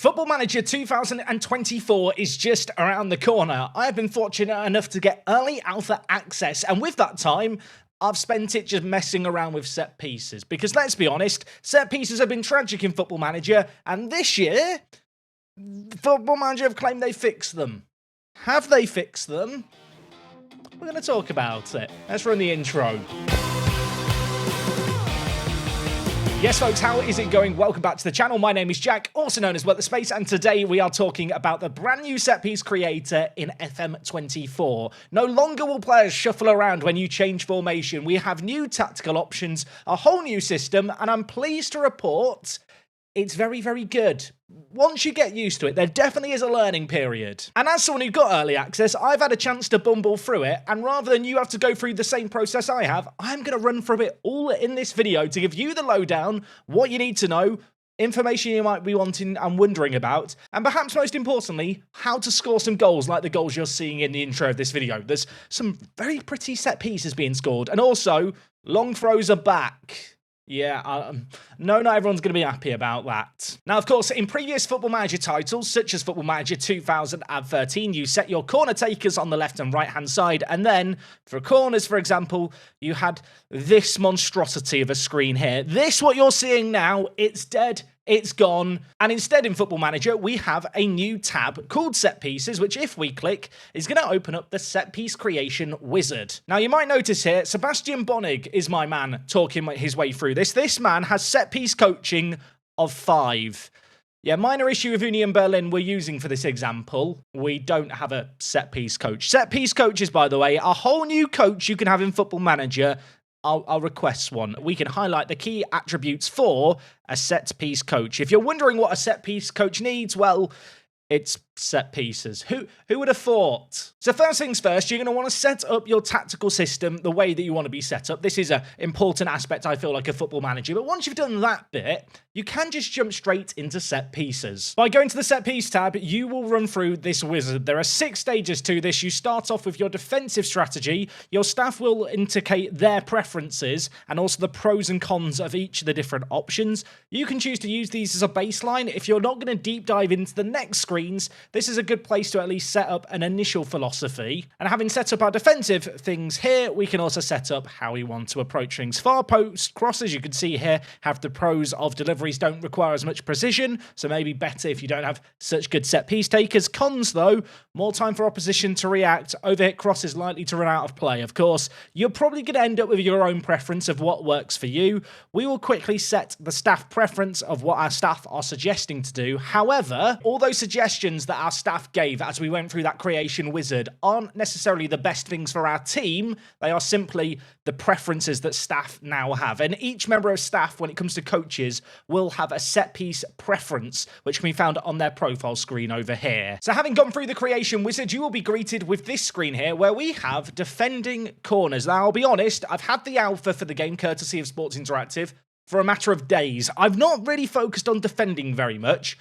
Football Manager 2024 is just around the corner. I have been fortunate enough to get early alpha access, and with that time, I've spent it just messing around with set pieces. Because let's be honest, set pieces have been tragic in Football Manager, and this year, Football Manager have claimed they fixed them. Have they fixed them? We're going to talk about it. Let's run the intro. Yes, folks, how is it going? Welcome back to the channel. My name is Jack, also known as Worth the Space, and today we are talking about the brand new set piece creator in FM24. No longer will players shuffle around when you change formation. We have new tactical options, a whole new system, and I'm pleased to report it's very, very good. Once you get used to it, there definitely is a learning period. And as someone who got early access, I've had a chance to bumble through it, and rather than you have to go through the same process I have, I'm going to run through it all in this video to give you the lowdown, what you need to know, information you might be wanting and wondering about, and perhaps most importantly, how to score some goals like the goals you're seeing in the intro of this video. There's some very pretty set pieces being scored, and also, long throws are back. Yeah, no, not everyone's going to be happy about that. Now, of course, in previous Football Manager titles, such as Football Manager 2013, you set your corner takers on the left and right-hand side, and then, for corners, for example, you had this monstrosity of a screen here. This, what you're seeing now, it's dead. It's gone. And instead in Football Manager, we have a new tab called Set Pieces, which if we click, is going to open up the Set Piece Creation Wizard. Now, you might notice here, Sebastian Bonig is my man talking his way through this. This man has set piece coaching of 5. Yeah, minor issue with Union Berlin we're using for this example. We don't have a set piece coach. Set piece coaches, by the way, a whole new coach you can have in Football Manager. I'll request one. We can highlight the key attributes for a set-piece coach. If you're wondering what a set-piece coach needs, well, it's set pieces. Who would have thought? So first things first, you're going to want to set up your tactical system the way that you want to be set up. This is an important aspect, I feel like, of Football Manager. But once you've done that bit, you can just jump straight into set pieces. By going to the set piece tab, you will run through this wizard. There are 6 stages to this. You start off with your defensive strategy. Your staff will indicate their preferences and also the pros and cons of each of the different options. You can choose to use these as a baseline. If you're not going to deep dive into the next screens, this is a good place to at least set up an initial philosophy. And having set up our defensive things here, we can also set up how we want to approach things. Far post crosses, you can see here, have the pros of deliveries don't require as much precision, so maybe better if you don't have such good set piece takers. Cons, though, more time for opposition to react. Overhit crosses likely to run out of play. Of course, you're probably going to end up with your own preference of what works for you. We will quickly set the staff preference of what our staff are suggesting to do. However, all those suggestions that our staff gave as we went through that creation wizard aren't necessarily the best things for our team. They are simply the preferences that staff now have. And each member of staff, when it comes to coaches, will have a set piece preference, which can be found on their profile screen over here. So having gone through the creation wizard, you will be greeted with this screen here where we have defending corners. Now, I'll be honest, I've had the alpha for the game courtesy of Sports Interactive for a matter of days. I've not really focused on defending very much.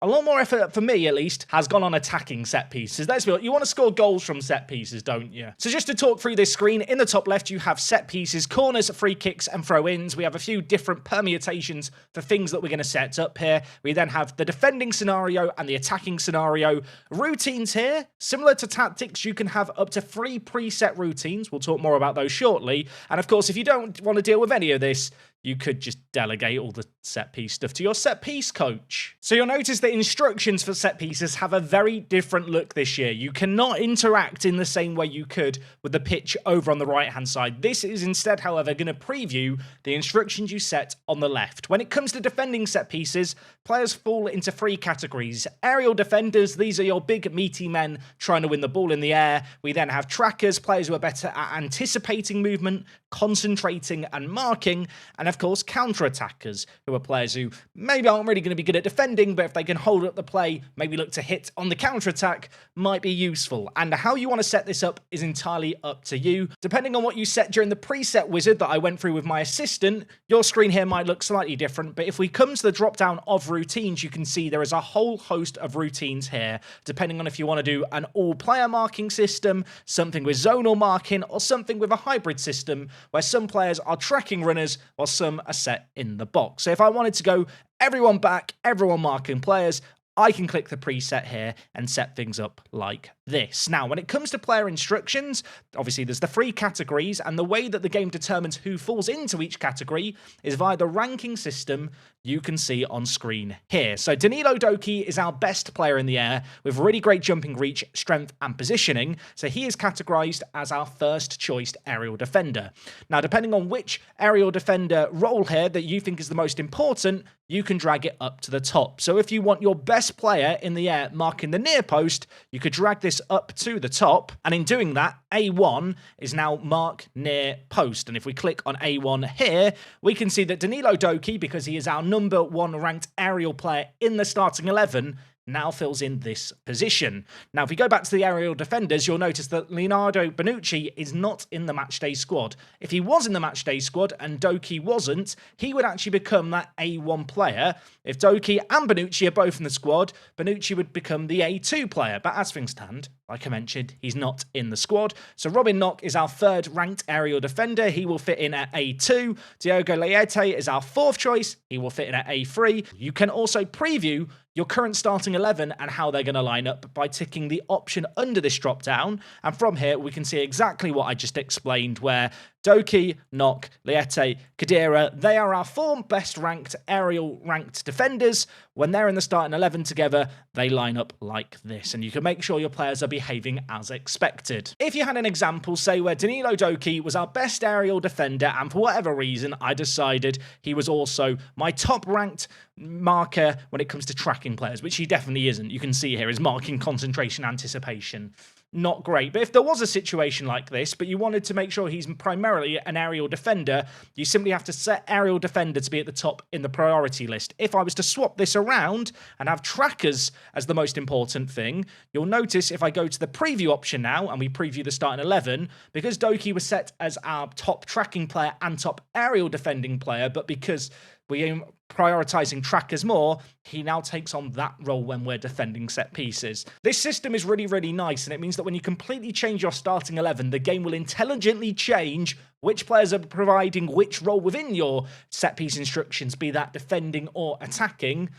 A lot more effort, for me at least, has gone on attacking set pieces. Let's be honest, you want to score goals from set pieces, don't you? So just to talk through this screen, in the top left you have set pieces, corners, free kicks and throw-ins. We have a few different permutations for things that we're going to set up here. We then have the defending scenario and the attacking scenario. Routines here, similar to tactics, you can have up to 3 preset routines. We'll talk more about those shortly. And of course, if you don't want to deal with any of this, you could just delegate all the set piece stuff to your set piece coach. So you'll notice the instructions for set pieces have a very different look this year. You cannot interact in the same way you could with the pitch over on the right hand side. This is instead, however, going to preview the instructions you set on the left. When it comes to defending set pieces, players fall into 3 categories. Aerial defenders, these are your big meaty men trying to win the ball in the air. We then have trackers, players who are better at anticipating movement, concentrating and marking, and of course counter-attackers, who are players who maybe aren't really going to be good at defending, but if they can hold up the play, maybe look to hit on the counter-attack, might be useful. And how you want to set this up is entirely up to you. Depending on what you set during the preset wizard that I went through with my assistant, your screen here might look slightly different, but if we come to the drop-down of routines, you can see there is a whole host of routines here, depending on if you want to do an all-player marking system, something with zonal marking, or something with a hybrid system, where some players are tracking runners while some are set in the box. So if I wanted to go everyone back, everyone marking players, I can click the preset here and set things up like this. Now, when it comes to player instructions, obviously there's the 3 categories, and the way that the game determines who falls into each category is via the ranking system you can see on screen here. So Danilo Doki is our best player in the air with really great jumping reach, strength and positioning. So he is categorized as our first choice aerial defender. Now, depending on which aerial defender role here that you think is the most important, you can drag it up to the top. So if you want your best player in the air marking the near post, you could drag this up to the top. And in doing that, A1 is now mark near post. And if we click on A1 here, we can see that Danilo Doki, because he is our number 1 ranked aerial player in the starting 11, now fills in this position. Now, if we go back to the aerial defenders, you'll notice that Leonardo Bonucci is not in the matchday squad. If he was in the matchday squad and Doki wasn't, he would actually become that A1 player. If Doki and Bonucci are both in the squad, Bonucci would become the A2 player. But as things stand, like I mentioned, he's not in the squad. So Robin Knock is our 3rd ranked aerial defender. He will fit in at A2. Diogo Leite is our 4th choice. He will fit in at A3. You can also preview your current starting 11 and how they're going to line up by ticking the option under this drop down. And from here, we can see exactly what I just explained, where Doki, Knock, Leite, Kadira, they are our 4 best ranked aerial ranked defenders. When they're in the starting 11 together, they line up like this, and you can make sure your players are behaving as expected. If you had an example, say, where Danilo Doki was our best aerial defender, and for whatever reason, I decided he was also my top ranked marker when it comes to tracking players, which he definitely isn't. You can see here his marking, concentration, anticipation. Not great. But if there was a situation like this, but you wanted to make sure he's primarily an aerial defender, you simply have to set aerial defender to be at the top in the priority list. If I was to swap this around and have trackers as the most important thing, you'll notice if I go to the preview option now and we preview the starting 11, because Doki was set as our top tracking player and top aerial defending player, but because we are prioritizing trackers more, he now takes on that role when we're defending set pieces. This system is really, really nice, and it means that when you completely change your starting 11, the game will intelligently change which players are providing which role within your set piece instructions, be that defending or attacking,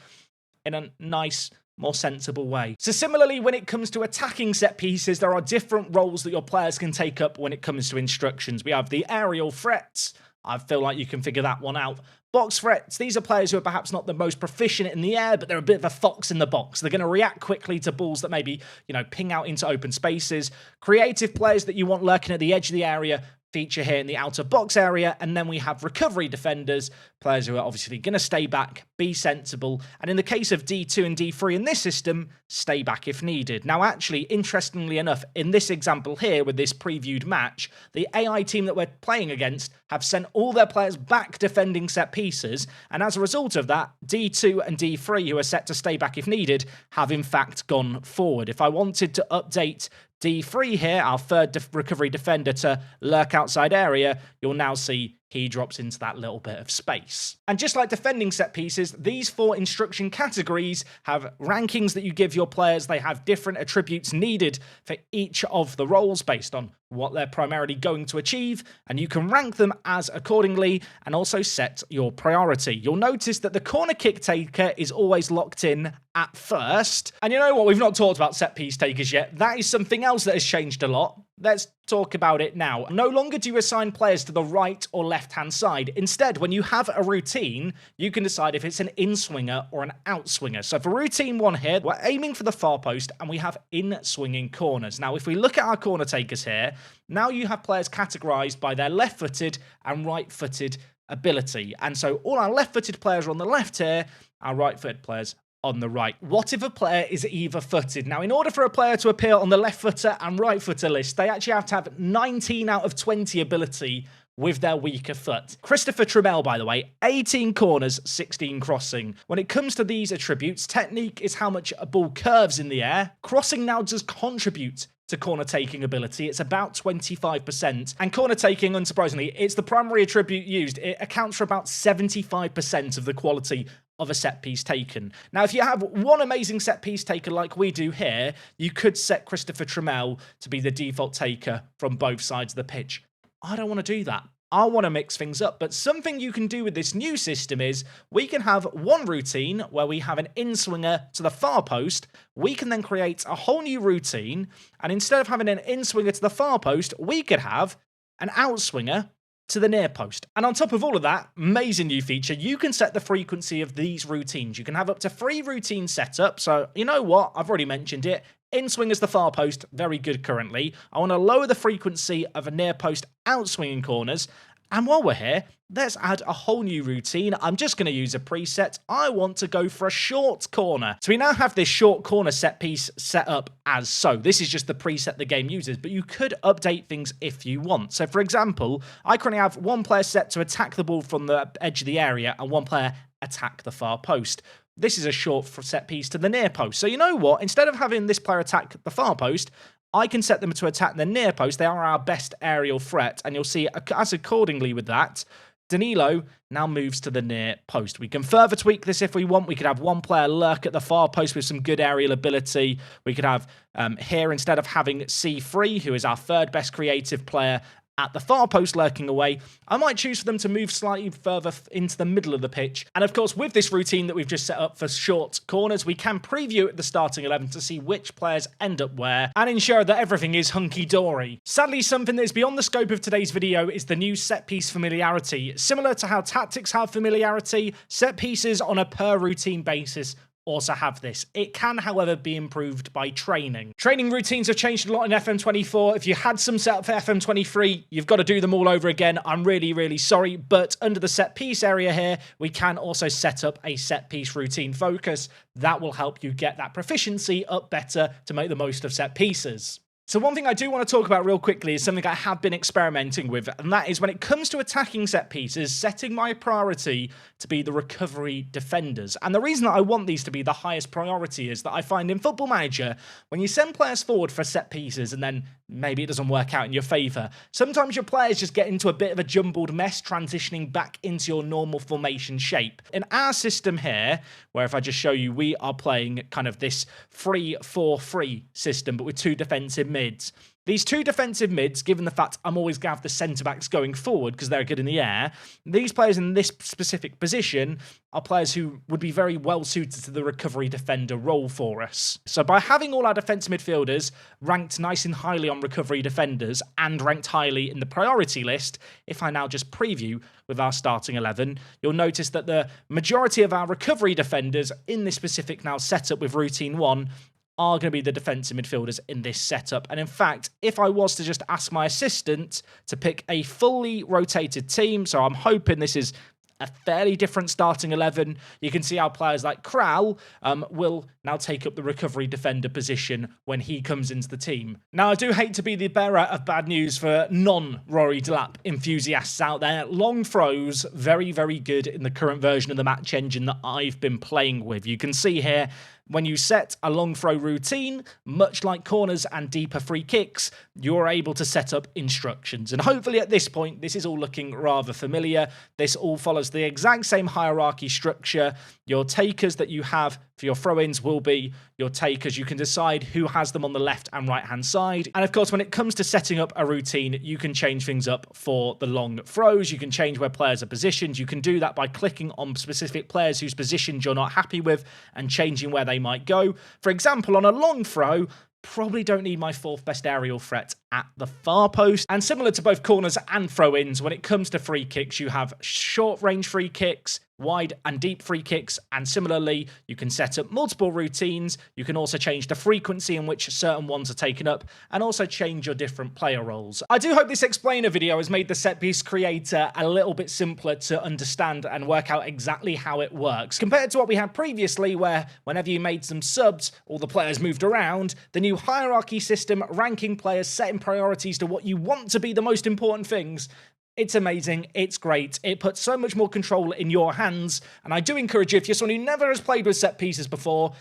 in a nice, more sensible way. So similarly, when it comes to attacking set pieces, there are different roles that your players can take up when it comes to instructions. We have the aerial threats. I feel like you can figure that one out. Box threats, these are players who are perhaps not the most proficient in the air, but they're a bit of a fox in the box. They're going to react quickly to balls that maybe, ping out into open spaces. Creative players that you want lurking at the edge of the area feature here in the outer box area. And then we have recovery defenders, players who are obviously going to stay back, be sensible, and in the case of D2 and D3 in this system, stay back if needed. Now, actually, interestingly enough, in this example here with this previewed match, the AI team that we're playing against have sent all their players back defending set pieces, and as a result of that, D2 and D3, who are set to stay back if needed, have in fact gone forward. If I wanted to update D3 here, our 3rd recovery defender, to lurk outside area, you'll now see he drops into that little bit of space. And just like defending set pieces, these 4 instruction categories have rankings that you give your players. They have different attributes needed for each of the roles based on what they're primarily going to achieve, and you can rank them as accordingly and also set your priority. You'll notice that the corner kick taker is always locked in at first. And you know what? We've not talked about set piece takers yet. That is something else that has changed a lot. Let's talk about it now. No longer do you assign players to the right or left-hand side. Instead, when you have a routine, you can decide if it's an in-swinger or an out-swinger. So for routine 1 here, we're aiming for the far post and we have in-swinging corners. Now, if we look at our corner takers here, now you have players categorized by their left-footed and right-footed ability. And so all our left-footed players are on the left here, our right-footed players on the right. What if a player is either-footed? Now, in order for a player to appear on the left-footer and right-footer list, they actually have to have 19 out of 20 ability with their weaker foot. Christopher Trammell, by the way, 18 corners, 16 crossing. When it comes to these attributes, technique is how much a ball curves in the air. Crossing now does contribute to corner taking ability. It's about 25%. And corner taking, unsurprisingly, it's the primary attribute used. It accounts for about 75% of the quality of a set piece taken. Now, if you have one amazing set piece taker like we do here, you could set Christopher Trammell to be the default taker from both sides of the pitch. I don't want to do that. I want to mix things up. But something you can do with this new system is we can have one routine where we have an in-swinger to the far post. We can then create a whole new routine. And instead of having an in-swinger to the far post, we could have an out-swinger to the near post. And on top of all of that, amazing new feature, you can set the frequency of these routines. You can have up to 3 routines set up. So you know what? I've already mentioned it. In-swingers the far post, very good currently. I want to lower the frequency of a near post out-swinging corners. And while we're here, let's add a whole new routine. I'm just going to use a preset. I want to go for a short corner. So we now have this short corner set piece set up as so. This is just the preset the game uses, but you could update things if you want. So for example, I currently have one player set to attack the ball from the edge of the area and one player attack the far post. This is a short set piece to the near post. So you know what? Instead of having this player attack the far post, I can set them to attack the near post. They are our best aerial threat, and you'll see as accordingly with that, Danilo now moves to the near post. We can further tweak this if we want. We could have one player lurk at the far post with some good aerial ability. We could have here, instead of having C3, who is our third best creative player, at the far post lurking away, I might choose for them to move slightly further into the middle of the pitch. And of course, with this routine that we've just set up for short corners, we can preview at the starting 11 to see which players end up where and ensure that everything is hunky-dory. Sadly, something that is beyond the scope of today's video is the new set piece familiarity. Similar to how tactics have familiarity, set pieces on a per routine basis also have this. It can, however, be improved by training. Training routines have changed a lot in FM24. If you had some set up for FM23, you've got to do them all over again. I'm really, really sorry, but under the set piece area here, we can also set up a set piece routine focus. That will help you get that proficiency up better to make the most of set pieces. So one thing I do want to talk about real quickly is something I have been experimenting with, and that is when it comes to attacking set pieces, setting my priority to be the recovery defenders. And the reason that I want these to be the highest priority is that I find in Football Manager, when you send players forward for set pieces and then maybe it doesn't work out in your favour, sometimes your players just get into a bit of a jumbled mess transitioning back into your normal formation shape. In our system here, where if I just show you, we are playing kind of this 3-4-3 system, but with 2 defensive mids. These 2 defensive mids, given the fact I'm always going to have the centre-backs going forward because they're good in the air, these players in this specific position are players who would be very well suited to the recovery defender role for us. So by having all our defensive midfielders ranked nice and highly on recovery defenders and ranked highly in the priority list, if I now just preview with our starting 11, you'll notice that the majority of our recovery defenders in this specific now setup with routine 1 are going to be the defensive midfielders in this setup. And in fact, if I was to just ask my assistant to pick a fully rotated team, so I'm hoping this is a fairly different starting 11. You can see how players like Kral will now take up the recovery defender position when he comes into the team. Now, I do hate to be the bearer of bad news for non-Rory Delap enthusiasts out there. Long throws, very, very good in the current version of the match engine that I've been playing with. You can see here, when you set a long throw routine, much like corners and deeper free kicks, you're able to set up instructions. And hopefully at this point, this is all looking rather familiar. This all follows the exact same hierarchy structure. Your takers that you have for your throw-ins will be your takers. You can decide who has them on the left and right-hand side. And of course, when it comes to setting up a routine, you can change things up for the long throws. You can change where players are positioned. You can do that by clicking on specific players whose positions you're not happy with and changing where they might go. For example, on a long throw, probably don't need my 4th best aerial threat at the far post. And similar to both corners and throw-ins, when it comes to free kicks, you have short-range free kicks, wide and deep free kicks, and similarly, you can set up multiple routines. You can also change the frequency in which certain ones are taken up, and also change your different player roles. I do hope this explainer video has made the set piece creator a little bit simpler to understand and work out exactly how it works, compared to what we had previously, where whenever you made some subs, all the players moved around. The new hierarchy system, ranking players, setting priorities to what you want to be the most important things. It's amazing, it's great, it puts so much more control in your hands, and I do encourage you, if you're someone who never has played with set pieces before,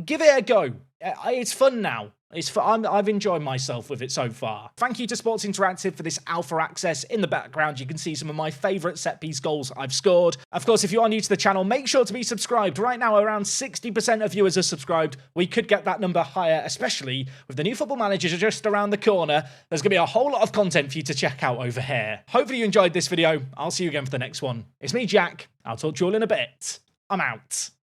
give it a go. It's fun now. It's fun. I've enjoyed myself with it so far. Thank you to Sports Interactive for this alpha access. In the background, you can see some of my favourite set-piece goals I've scored. Of course, if you are new to the channel, make sure to be subscribed. Right now, around 60% of viewers are subscribed. We could get that number higher, especially with the new Football Manager just around the corner. There's going to be a whole lot of content for you to check out over here. Hopefully you enjoyed this video. I'll see you again for the next one. It's me, Jack. I'll talk to you all in a bit. I'm out.